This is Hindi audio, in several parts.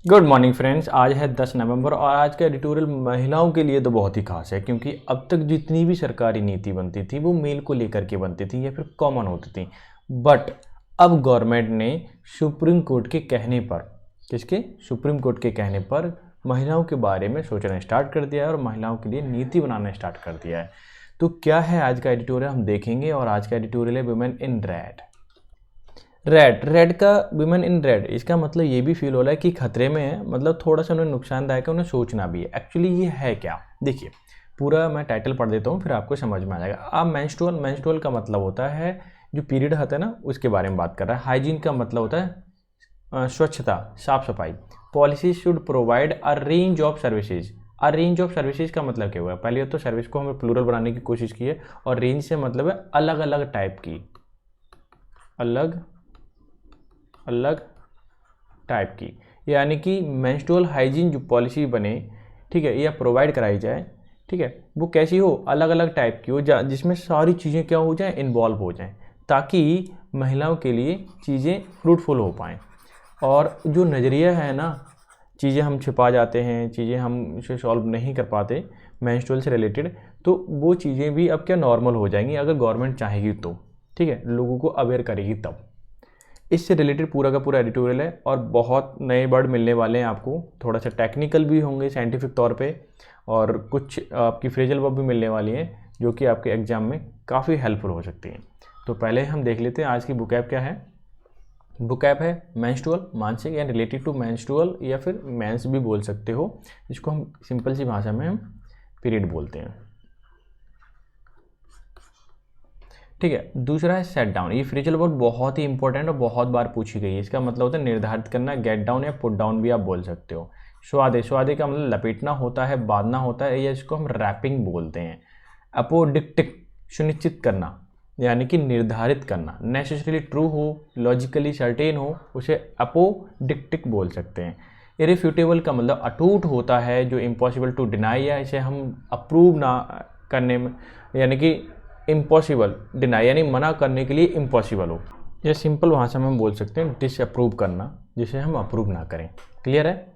Good morning friends. आज है 10 नवंबर और आज का एडिटोरियल महिलाओं के लिए तो बहुत ही खास है, क्योंकि अब तक जितनी भी सरकारी नीति बनती थी वो मेल को लेकर के बनती थी या फिर कॉमन होती थी। बट अब गवर्नमेंट ने सुप्रीम कोर्ट के कहने पर, किसके? सुप्रीम कोर्ट के कहने पर महिलाओं के बारे में सोचना स्टार्ट कर दिया है और महिलाओं के लिए नीति बनाना स्टार्ट कर दिया है। तो क्या है आज का एडिटोरियल हम देखेंगे, और आज का एडिटोरियल है वुमेन इन रेड। रेड का विमेन इन रेड, इसका मतलब ये भी फील हो रहा है कि खतरे में है, मतलब थोड़ा सा उन्हें नुकसानदायक है, उन्हें सोचना भी है। एक्चुअली ये है क्या, देखिए पूरा मैं टाइटल पढ़ देता हूँ फिर आपको समझ में आ जाएगा। अब मेंस्ट्रुअल का मतलब होता है जो पीरियड होता है ना, उसके बारे में बात कर रहा है। हाइजीन का मतलब होता है स्वच्छता, साफ सफाई। Policy should provide a range of services. A range of services का मतलब क्या हुआ? पहले तो सर्विस को हमें प्लूरल बनाने की कोशिश की है, और रेंज से मतलब है अलग अलग टाइप की, अलग टाइप की। यानी कि मेंस्ट्रुअल हाइजीन जो पॉलिसी बने, ठीक है, या प्रोवाइड कराई जाए, ठीक है, वो कैसी हो? अलग अलग टाइप की हो, जिसमें सारी चीज़ें क्या हो जाएं, इन्वॉल्व हो जाएं, ताकि महिलाओं के लिए चीज़ें फ्रूटफुल हो पाएँ। और जो नज़रिया है ना, चीज़ें हम छिपा जाते हैं, चीज़ें हम उसे सॉल्व नहीं कर पाते मेंस्ट्रुअल से रिलेटेड, तो वो चीज़ें भी अब क्या नॉर्मल हो जाएंगी अगर गवर्नमेंट चाहेगी तो, ठीक है, लोगों को अवेयर करेगी तब। इससे रिलेटेड पूरा का पूरा एडिटोरियल है, और बहुत नए वर्ड मिलने वाले हैं आपको, थोड़ा सा टेक्निकल भी होंगे साइंटिफिक तौर पे, और कुछ आपकी फ्रेजल वर्ब भी मिलने वाली हैं जो कि आपके एग्जाम में काफ़ी हेल्पफुल हो सकती हैं। तो पहले हम देख लेते हैं आज की बुकैब क्या है। बुकैब है मेंस्ट्रुअल, मानसिक या रिलेटेड टू मेंस्ट्रुअल, या फिर मेंस भी बोल सकते हो, जिसको हम सिंपल सी भाषा में हम पीरियड बोलते हैं, ठीक है। दूसरा है सेट डाउन। ये फ्रेजल वर्ब बहुत ही इंपॉर्टेंट और बहुत बार पूछी गई है। इसका मतलब होता है निर्धारित करना, गेट डाउन या पुट डाउन भी आप बोल सकते हो। स्वादे का मतलब लपेटना होता है, बांधना होता है, या इसको हम रैपिंग बोलते हैं। अपोडिक्टिक, सुनिश्चित करना, यानी कि निर्धारित करना, नेसेसरी ट्रू हो, लॉजिकली सर्टेन हो, उसे अपोडिक्टिक बोल सकते हैं। इरिफ्यूटेबल का मतलब अटूट होता है, जो इम्पॉसिबल टू डिनाई, या इसे हम अप्रूव ना करने में, यानी कि इम्पॉसिबल, डिनाई यानी मना करने के लिए इम्पॉसिबल हो, या सिंपल भाषा में हम बोल सकते हैं डिसअप्रूव करना, जिसे हम अप्रूव ना करें। क्लियर है?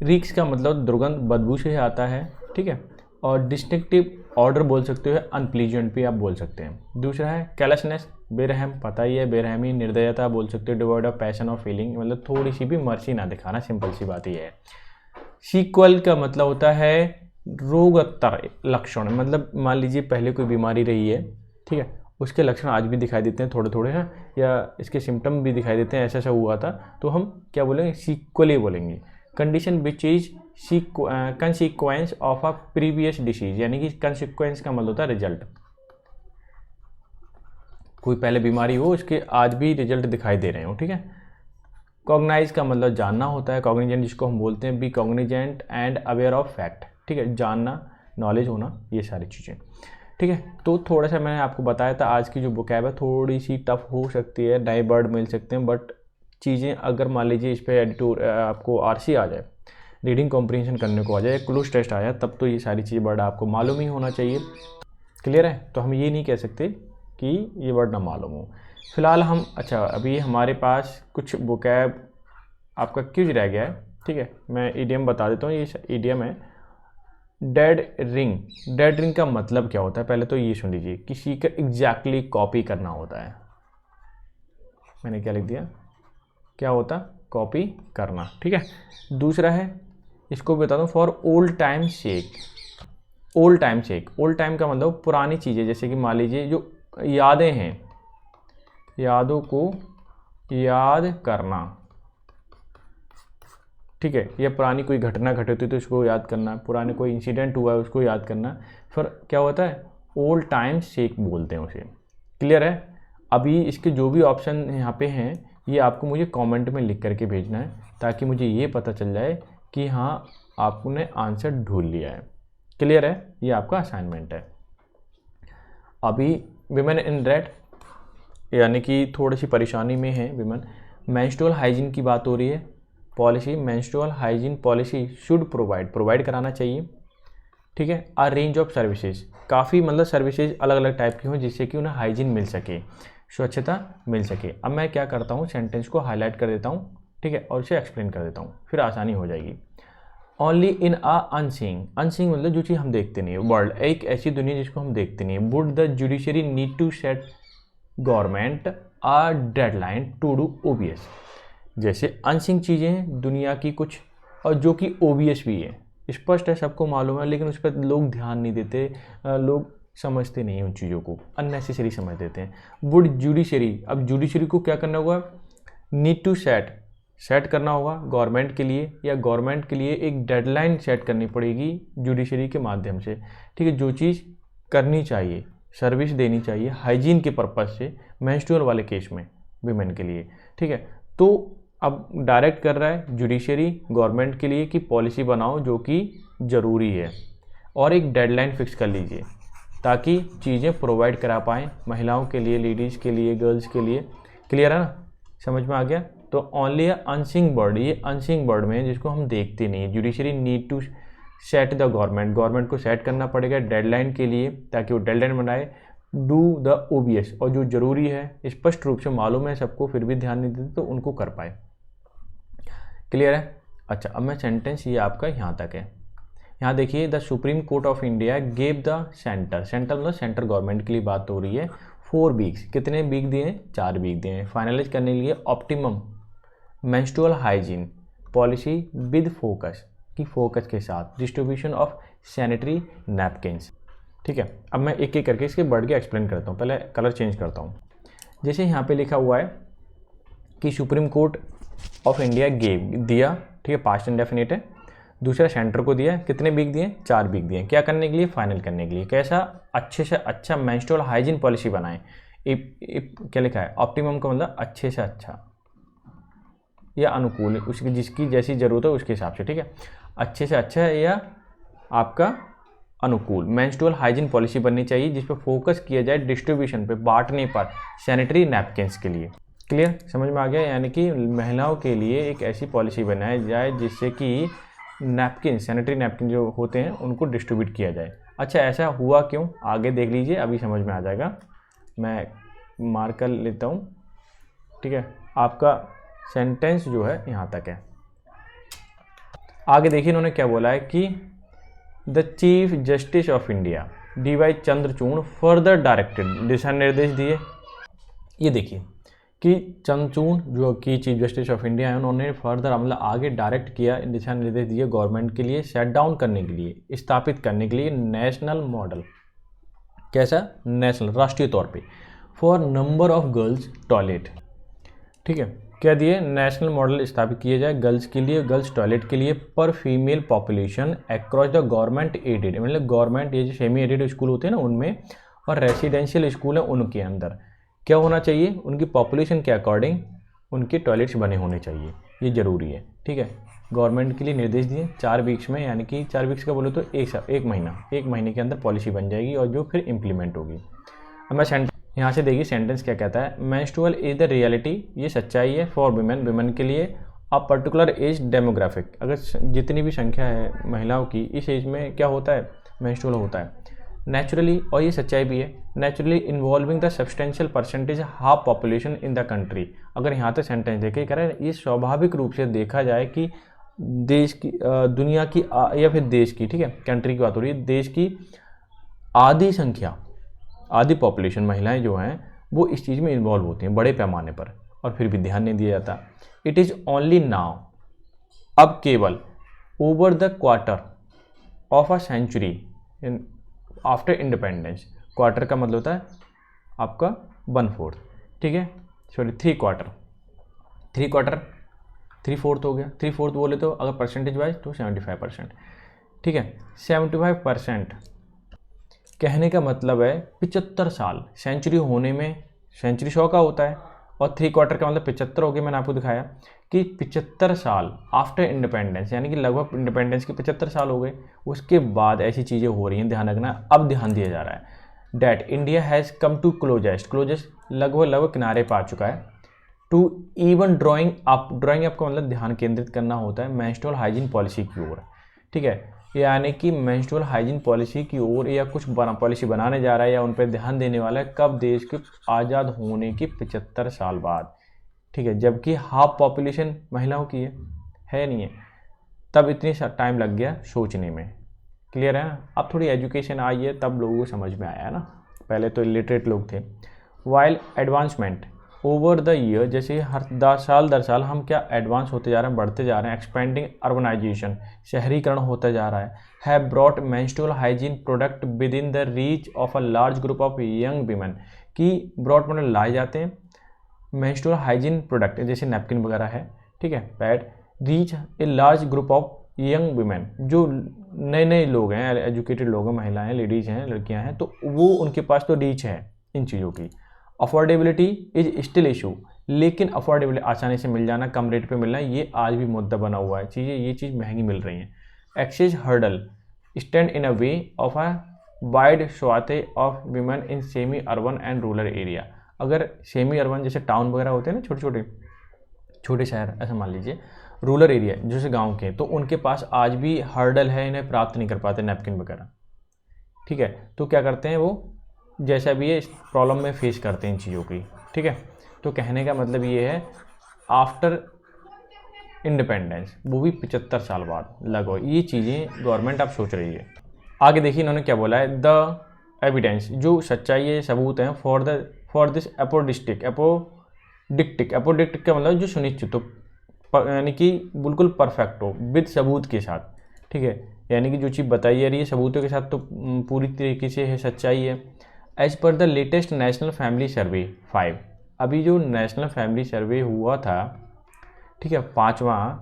रीक्स का मतलब दुर्गंध, बदबू से आता है, ठीक है। और डिस्टिंक्टिव ऑर्डर बोल सकते हो, अनप्लीजेंट भी आप बोल सकते हैं। दूसरा है कैलसनेस, बेरहम, पता ही है, बेरहमी। निर्दयता बोल सकते हो, डिवॉइड ऑफ पैशन और फीलिंग, मतलब थोड़ी सी भी मर्सी ना दिखाना, सिंपल सी बात ही है। सीक्वल का मतलब होता है रोगोत्तर लक्षण, मतलब मान लीजिए पहले कोई बीमारी रही है, ठीक है, उसके लक्षण आज भी दिखाई देते हैं थोड़े थोड़े हैं, या इसके सिम्टम भी दिखाई देते हैं, ऐसा ऐसा हुआ था, तो हम क्या बोलेंगे? सीक्वली बोलेंगे। Condition which is consequence of a previous disease, यानी कि कंसिक्वेंस का मतलब होता है रिजल्ट। कोई पहले बीमारी हो, उसके आज भी रिजल्ट दिखाई दे रहे हो, ठीक है। कॉग्नाइज का मतलब जानना होता है, कॉग्निजेंट जिसको हम बोलते हैं, be cognizant and aware of fact, ठीक है, जानना, नॉलेज होना, ये सारी चीज़ें, ठीक है। तो थोड़ा सा मैंने आपको बताया था, आज की जो बुकैब है थोड़ी सी टफ हो सकती है, नए वर्ड मिल सकते हैं, बट चीज़ें अगर मान लीजिए इस पर एडिटोर आपको आरसी आ जाए, रीडिंग कॉम्प्रीहेंशन करने को आ जाए, क्लूज टेस्ट आ जाए, तब तो ये सारी चीज़ वर्ड आपको मालूम ही होना चाहिए। क्लियर है? तो हम ये नहीं कह सकते कि ये वर्ड ना मालूम हो। फिलहाल हम, अच्छा अभी हमारे पास कुछ बुकैब आपका क्यूज रह गया है, ठीक है, मैं ईडियम बता देता हूँ। ये ईडियम है डेड रिंग। डेड रिंग का मतलब क्या होता है? पहले तो ये सुन लीजिए, किसी का एग्जैक्टली कॉपी करना होता है। मैंने क्या लिख दिया? क्या होता? कॉपी करना, ठीक है। दूसरा है, इसको बताता हूँ, for old time sake. Old time sake, old time का मतलब पुरानी चीज़ें, जैसे कि मान लीजिए जो यादें हैं, यादों को याद करना, ठीक है, या पुरानी कोई घटना घटित हुई तो उसको याद करना, पुराने कोई इंसिडेंट हुआ है उसको याद करना, फिर क्या होता है? ओल्ड टाइम सेक बोलते हैं उसे। क्लियर है? अभी इसके जो भी ऑप्शन यहाँ पे हैं, ये आपको मुझे कमेंट में लिख करके भेजना है, ताकि मुझे ये पता चल जाए कि हाँ आपने आंसर ढूंढ लिया है। क्लियर है? ये आपका असाइनमेंट है। अभी विमेन इन रेड, यानी कि थोड़ी सी परेशानी में है विमेन। मेंस्ट्रुअल हाइजीन की बात हो रही है। Policy, menstrual hygiene policy should provide कराना चाहिए, ठीक है। आ रेंज ऑफ सर्विसेज, काफ़ी मतलब सर्विसेज अलग अलग टाइप की हों जिससे कि उन्हें हाइजीन मिल सके, स्वच्छता मिल सके। अब मैं क्या करता हूँ, सेंटेंस को हाईलाइट कर देता हूँ, ठीक ठीक है, और इसे एक्सप्लेन कर देता हूँ, फिर आसानी हो जाएगी। Only in a unseeing, unseeing मतलब जो चीज़ हम देखते नहीं है, वर्ल्ड एक ऐसी दुनिया जिसको हम देखते नहीं है, would the judiciary need to set government a deadline to do OBS. जैसे अनसीइंग चीज़ें हैं दुनिया की कुछ, और जो कि ओबीएस भी है, स्पष्ट है, सबको मालूम है, लेकिन उस पर लोग ध्यान नहीं देते, लोग समझते नहीं उन चीज़ों को, अननेसेसरी समझ देते हैं। वुड जुडिशरी, अब जुडिशरी को क्या करना होगा, नीड टू सेट करना होगा गवर्नमेंट के लिए, या गवर्नमेंट के लिए एक डेडलाइन सेट करनी पड़ेगी जुडिशरी के माध्यम से, ठीक है, जो चीज़ करनी चाहिए, सर्विस देनी चाहिए हाइजीन के पर्पज़ से मेंस्ट्रुअल वाले केस में वीमेन के लिए, ठीक है। तो अब डायरेक्ट कर रहा है जुडिशरी गवर्नमेंट के लिए कि पॉलिसी बनाओ जो कि ज़रूरी है, और एक डेडलाइन फिक्स कर लीजिए ताकि चीज़ें प्रोवाइड करा पाएँ महिलाओं के लिए, लेडीज़ के लिए, गर्ल्स के लिए। क्लियर है ना, समझ में आ गया। तो ओनली अनसीइंग वर्ड, ये अनसीइंग वर्ड में जिसको हम देखते नहीं, judiciary need to set the government को सेट करना पड़ेगा डेडलाइन के लिए, ताकि वो डेडलाइन बनाए, डू द ओबीएस, और जो ज़रूरी है स्पष्ट रूप से मालूम है सबको, फिर भी ध्यान नहीं देते तो उनको कर पाए। क्लियर है। अच्छा, अब मैं सेंटेंस, ये आपका यहाँ तक है। यहाँ देखिए, the supreme court of India gave the centre मतलब सेंट्रल गवर्नमेंट के लिए बात हो रही है, 4 वीक्स, कितने वीक दिए हैं, 4 वीक दिए हैं, फाइनलाइज करने के लिए optimum menstrual hygiene policy with focus, की फोकस के साथ डिस्ट्रीब्यूशन ऑफ सैनिटरी नैपकिन्स। ठीक है, अब मैं एक एक करके इसके वर्ड के एक्सप्लेन करता हूँ, पहले कलर चेंज करता हूँ। जैसे यहाँ पे लिखा हुआ है कि supreme court of India gave, दिया, ठीक है, पास्ट इंडेफिनिट है। दूसरा सेंटर को दिया, कितने वीक दिए, 4 वीक दिए, क्या करने के लिए, फाइनल करने के लिए, कैसा, अच्छे से अच्छा मेंस्ट्रुअल हाइजीन पॉलिसी बनाएं। क्या लिखा है, ऑप्टिमम का मतलब अच्छे से अच्छा या अनुकूल, उसकी जिसकी जैसी ज़रूरत है उसके हिसाब से, ठीक है, अच्छे से अच्छा या आपका अनुकूल मेंस्ट्रुअल हाइजीन पॉलिसी बननी चाहिए, जिस पर फोकस किया जाए डिस्ट्रीब्यूशन पे, बांटने पर, सैनिटरी नैपकिन्स के लिए। क्लियर, समझ में आ गया। यानी कि महिलाओं के लिए एक ऐसी पॉलिसी बनाई जाए जिससे कि नैपकिन, सैनिटरी नैपकिन जो होते हैं उनको डिस्ट्रीब्यूट किया जाए। अच्छा, ऐसा हुआ क्यों, आगे देख लीजिए, अभी समझ में आ जाएगा। मैं मार्क कर लेता हूँ, ठीक है, आपका सेंटेंस जो है यहाँ तक है। आगे देखिए इन्होंने क्या बोला है कि the chief justice of India D Y. Chandrachud further directed, दिशा निर्देश दिए। ये देखिए कि चंद्रचूड़ जो कि चीफ जस्टिस ऑफ इंडिया है, उन्होंने फर्दर मतलब आगे डायरेक्ट किया, दिशा निर्देश दिए गवर्नमेंट के लिए, सेट डाउन करने के लिए, स्थापित करने के लिए नेशनल मॉडल, कैसा, नेशनल, राष्ट्रीय तौर पे, for number of girls toilet. ठीक है, क्या दिए, नेशनल मॉडल स्थापित किए जाए गर्ल्स के लिए, गर्ल्स टॉयलेट के लिए, पर female population across the government aided, मतलब गवर्नमेंट, ये जो सेमी एडेड स्कूल होते हैं ना उनमें, और रेसिडेंशियल स्कूल है उनके अंदर क्या होना चाहिए, उनकी पॉपुलेशन के अकॉर्डिंग उनके टॉयलेट्स बने होने चाहिए, ये ज़रूरी है। ठीक है, गवर्नमेंट के लिए निर्देश दिए 4 वीक्स में, यानी कि 4 वीक्स का बोले तो एक महीने के अंदर पॉलिसी बन जाएगी और जो फिर इम्प्लीमेंट होगी। अब मैं यहाँ से देखिए सेंटेंस क्या कहता है, मेंस्ट्रुअल इज द रियलिटी, ये सच्चाई है, फॉर वुमेन के लिए, अ पर्टिकुलर एज डेमोग्राफिक, अगर जितनी भी संख्या है महिलाओं की, इस एज में क्या होता है, मेंस्ट्रुअल होता है, नेचुरली, और ये सच्चाई भी है, naturally involving the substantial percentage half population in the country. अगर यहाँ तक सेंटेंस देखे कह रहे हैं, ये स्वाभाविक रूप से देखा जाए कि देश की, दुनिया की या फिर देश की, ठीक है, कंट्री की बात हो रही है, देश की आधी संख्या, आधी पॉपुलेशन महिलाएं जो हैं वो इस चीज़ में इन्वॉल्व होती हैं बड़े पैमाने पर, और फिर भी ध्यान नहीं दिया जाता। इट इज़ ओनली नाउ, अब केवल, over the quarter of a century after independence, quarter का मतलब होता है आपका 1/4, ठीक है, सॉरी 3/4, 3/4 हो गया, 3/4 बोले तो अगर परसेंटेज वाइज तो 75%, ठीक है, 75% कहने का मतलब है 75 साल, सेंचुरी होने में, सेंचुरी 100 का होता है, और 3/4 का मतलब 75 हो गया। मैंने आपको दिखाया कि 75 साल आफ्टर इंडिपेंडेंस, यानी कि लगभग इंडिपेंडेंस के 75 साल हो गए, उसके बाद ऐसी चीज़ें हो रही हैं, ध्यान रखना, अब ध्यान दिया जा रहा है। That India has come to closest लगभग किनारे पा चुका है, टू इवन ड्राइंग अप का मतलब ध्यान केंद्रित करना होता है मेंस्ट्रुअल हाइजीन पॉलिसी की ओर, ठीक है, यानी कि मेंस्ट्रुअल हाइजीन पॉलिसी की ओर या कुछ पॉलिसी बनाने जा रहा है या उन पर ध्यान देने वाला है, कब, देश के आज़ाद होने के 75 साल बाद, ठीक है, जबकि हाफ पॉपुलेशन महिलाओं की है नहीं है। तब इतनी टाइम लग गया सोचने में। क्लियर है ना? अब थोड़ी एजुकेशन आई है तब लोगों को समझ में आया ना, पहले तो इलिटरेट लोग थे। While advancement over the year, जैसे हर 10 साल दर साल हम क्या एडवांस होते जा रहे हैं, बढ़ते जा रहे हैं, एक्सपेंडिंग अर्बनाइजेशन, शहरीकरण होता जा रहा है, have brought menstrual hygiene product with in the reach of a large group of young women, की ब्रॉट मतलब लाए जाते हैं मेंस्ट्रुअल हाइजीन प्रोडक्ट जैसे नैपकिन वगैरह है, ठीक है, pad, reach a large group of young women, जो नए नए लोग हैं, एजुकेटेड लोग हैं, महिलाएं, लेडीज़ हैं, लड़कियां हैं, तो वो उनके पास तो रीच है इन चीज़ों की। अफोर्डेबिलिटी इज स्टिल इशू, लेकिन अफोर्डेबिलिटी आसानी से मिल जाना, कम रेट पे मिलना, ये आज भी मुद्दा बना हुआ है। चीज़ें ये चीज़ महंगी मिल रही हैं। Access hurdle stand in a way of a wide swathe of women in semi urban and rural area. अगर सेमी अर्बन जैसे टाउन वगैरह होते हैं ना, छोटे शहर, ऐसा मान लीजिए, रूरल एरिया जैसे गांव के, तो उनके पास आज भी हर्डल है, इन्हें प्राप्त नहीं कर पाते नैपकिन वगैरह, ठीक है। तो क्या करते हैं वो, जैसा भी ये प्रॉब्लम में फेस करते हैं इन चीज़ों की, ठीक है। तो कहने का मतलब ये है आफ्टर इंडिपेंडेंस, वो भी 75 साल बाद लगभग, ये चीज़ें गवर्नमेंट अब सोच रही है। आगे देखिए इन्होंने क्या बोला है, द एविडेंस, जो सच्चाई है, सबूत हैं, फॉर दिस अपोडिक्टिक का मतलब जो सुनिश्चित हो, यानी कि बिल्कुल परफेक्ट हो, विद सबूत के साथ, ठीक है, यानी कि जो चीज़ बताई जा रही है सबूतों के साथ तो पूरी तरीके से है, सच्चाई है। As per the latest national family survey 5, अभी जो नेशनल फैमिली सर्वे हुआ था, ठीक है, 5वां,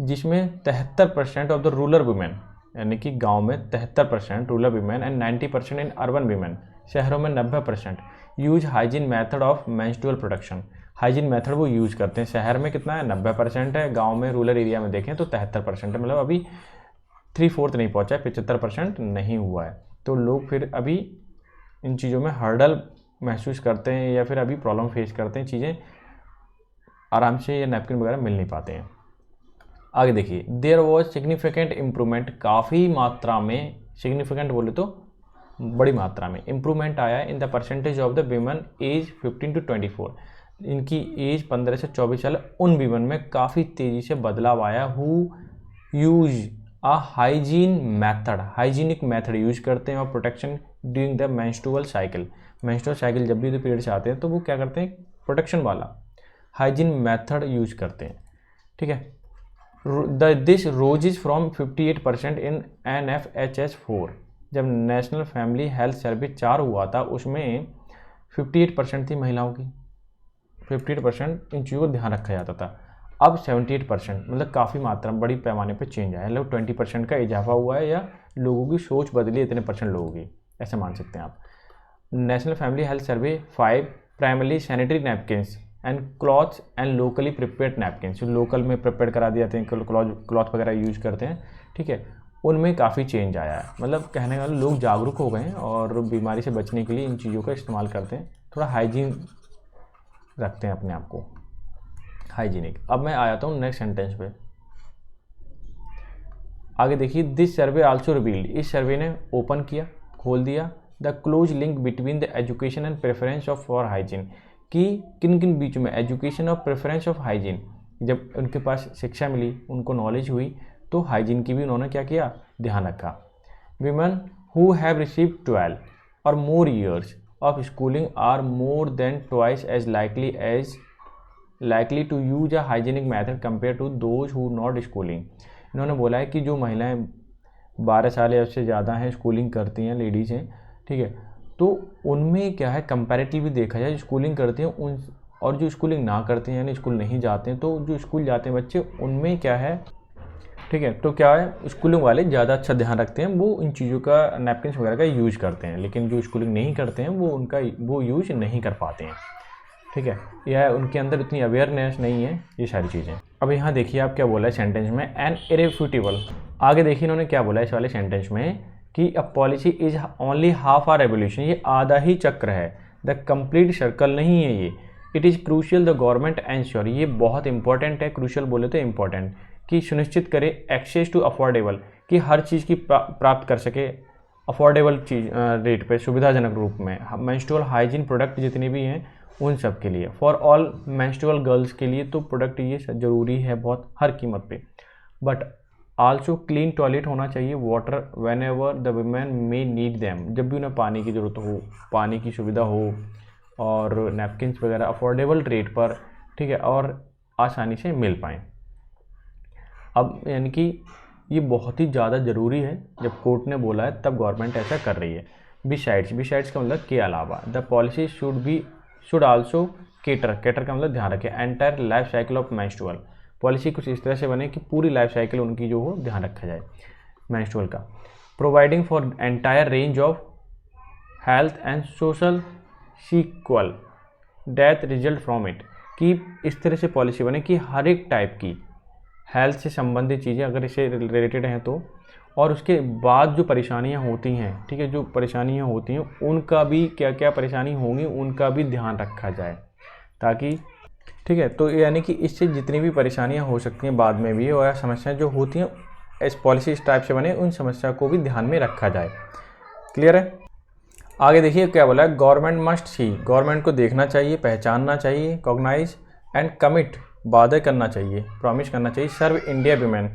जिसमें 73% ऑफ द रूरल वुमेन, यानी कि गांव में 73% rural women and 90% in urban women, शहरों में 90% use hygiene method of menstrual production, hygiene method वो यूज़ करते हैं। शहर में कितना है, 90% है, गांव में रूरल एरिया में देखें तो 73% है, मतलब अभी 3/4 नहीं पहुंचा है, 75% नहीं हुआ है। तो लोग फिर अभी इन चीज़ों में हर्डल महसूस करते हैं या फिर अभी प्रॉब्लम फेस करते हैं, चीज़ें आराम से या नैपकिन वगैरह मिल नहीं पाते हैं। आगे देखिए, देयर वॉज सिग्निफिकेंट इम्प्रूवमेंट, काफ़ी मात्रा में, सिग्निफिकेंट बोले तो बड़ी मात्रा में इम्प्रूवमेंट आया in the percentage of the women age 15 to 24, इनकी एज 15 से 24 साल, उन वीमेन में काफ़ी तेज़ी से बदलाव आया। Who use a hygiene method, hygienic method use करते हैं और protection during the menstrual cycle जब भी पीरियड्स आते हैं तो वो क्या करते हैं, प्रोटेक्शन वाला हाइजीन मेथड यूज करते हैं, ठीक है। This roses from 58% in NFHS 4, जब नेशनल फैमिली हेल्थ सर्वे 4 हुआ था उसमें 58% थी महिलाओं की, 58% इन चीज़ों को ध्यान रखा जाता था। अब 78%, मतलब काफ़ी मात्रा में, बड़ी पैमाने पर चेंज आया, मतलब 20% का इजाफा हुआ है, या लोगों की सोच बदली इतने % लोगों की, ऐसे मान सकते हैं आप। National family health survey 5 primarily sanitary napkins and clothes and locally prepared napkins, जो लोकल में प्रिपेयर करा दिए जाते हैं, क्लॉथ वगैरह यूज करते हैं, ठीक है, उनमें काफ़ी चेंज आया है। मतलब कहने का लोग जागरूक हो गए हैं और बीमारी से बचने के लिए इन चीज़ों का इस्तेमाल करते हैं, थोड़ा हाइजीन रखते हैं अपने आप को, हाइजीनिक। अब मैं आया हूँ नेक्स्ट सेंटेंस पे। आगे देखिए, दिस सर्वे आल्सो रिवील्ड, इस सर्वे ने ओपन किया, खोल दिया, the close link between the education and preference of for hygiene, कि किन किन बीच में एजुकेशन और प्रेफरेंस ऑफ हाइजीन, जब उनके पास शिक्षा मिली, उनको नॉलेज हुई, तो हाइजीन की भी उन्होंने क्या किया, ध्यान रखा। Women who have received 12 or more years of schooling are more than twice as likely to use a hygienic method compare to those who not schooling. इन्होंने बोला है कि जो महिलाएं 12 साल या उससे ज़्यादा हैं, स्कूलिंग करती हैं, लेडीज़ हैं, ठीक है, तो उनमें क्या है, कंपैरेटिवली देखा जाए, जो स्कूलिंग करती हैं उन और जो स्कूलिंग ना करते हैं, यानी स्कूल नहीं जाते हैं, तो जो स्कूल जाते हैं बच्चे, उनमें क्या है, ठीक है, तो क्या है, स्कूलिंग वाले ज़्यादा अच्छा ध्यान रखते हैं, वो इन चीज़ों का नैपकिन वगैरह का यूज करते हैं, लेकिन जो स्कूलिंग नहीं करते हैं वो यूज नहीं कर पाते हैं, ठीक है, यह उनके अंदर इतनी अवेयरनेस नहीं है, ये सारी चीज़ें। अब यहाँ देखिए आप क्या बोला है सेंटेंस में, एन इरेफ्यूटेबल। आगे देखिए इन्होंने क्या बोला है इस वाले सेंटेंस में, कि a policy is only half a revolution, ये आधा ही चक्र है, द कंप्लीट सर्कल नहीं है ये। It is crucial the government ensure, ये बहुत इंपॉर्टेंट है, क्रूशियल बोले तो इंपॉर्टेंट, कि सुनिश्चित करे एक्सेस टू अफोर्डेबल, कि हर चीज़ की प्राप्त कर सके अफोर्डेबल चीज़ रेट पे, सुविधाजनक रूप में, मेंस्ट्रुअल हाइजीन प्रोडक्ट जितने भी हैं उन सब के लिए। फॉर ऑल मेंस्ट्रुअल गर्ल्स के लिए तो प्रोडक्ट ये ज़रूरी है बहुत, हर कीमत पे। बट आल्सो क्लीन टॉयलेट होना चाहिए, water when ever the women may need them, जब भी उन्हें पानी की ज़रूरत हो, पानी की सुविधा हो, और नैपकिन्स वगैरह अफोर्डेबल रेट पर, ठीक है, और आसानी से मिल पाएँ। अब यानी कि ये बहुत ही ज़्यादा ज़रूरी है, जब कोर्ट ने बोला है तब गवर्नमेंट ऐसा कर रही है। बिसाइड्स का मतलब के अलावा, the policy should also cater का मतलब ध्यान रखें, entire life cycle of menstrual, policy कुछ इस तरह से बने कि पूरी लाइफ साइकिल उनकी जो हो ध्यान रखा जाए मेंस्ट्रुअल का। Providing for entire range of health and social sequel death result from it, कि इस तरह से पॉलिसी बने कि हर एक टाइप की हेल्थ से संबंधित चीज़ें अगर इससे रिलेटेड हैं तो, और उसके बाद जो परेशानियां होती हैं, ठीक है, जो परेशानियां होती हैं उनका भी क्या क्या परेशानी होंगी उनका भी ध्यान रखा जाए, ताकि, ठीक है, तो यानी कि इससे जितनी भी परेशानियां हो सकती हैं बाद में भी, और समस्याएं जो होती हैं इस पॉलिसी इस टाइप से बने, उन समस्या को भी ध्यान में रखा जाए। क्लियर है? आगे देखिए क्या बोला है, गवर्नमेंट मस्ट सी, गवर्नमेंट को देखना चाहिए, पहचानना चाहिए, कॉग्नाइज एंड कमिट, वादे करना चाहिए, प्रॉमिस करना चाहिए, सर्व इंडिया वीमेन,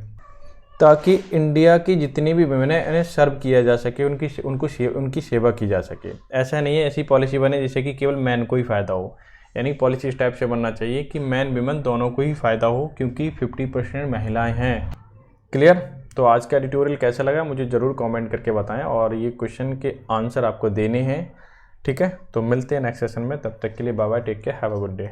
ताकि इंडिया की जितनी भी वीमेन है इन्हें सर्व किया जा सके, उनकी सेवा की जा सके। ऐसा नहीं है ऐसी पॉलिसी बने जिससे कि केवल मैन को ही फ़ायदा हो, यानी पॉलिसी इस टाइप से बनना चाहिए कि मैन वीमेन दोनों को ही फ़ायदा हो, क्योंकि 50% महिलाएँ हैं। क्लियर? तो आज का एडिटोरियल कैसा लगा मुझे ज़रूर कमेंट करके बताएं, और ये क्वेश्चन के आंसर आपको देने हैं, ठीक है। तो मिलते हैं नेक्स्ट सेशन में, तब तक के लिए bye bye, take care, have a good day.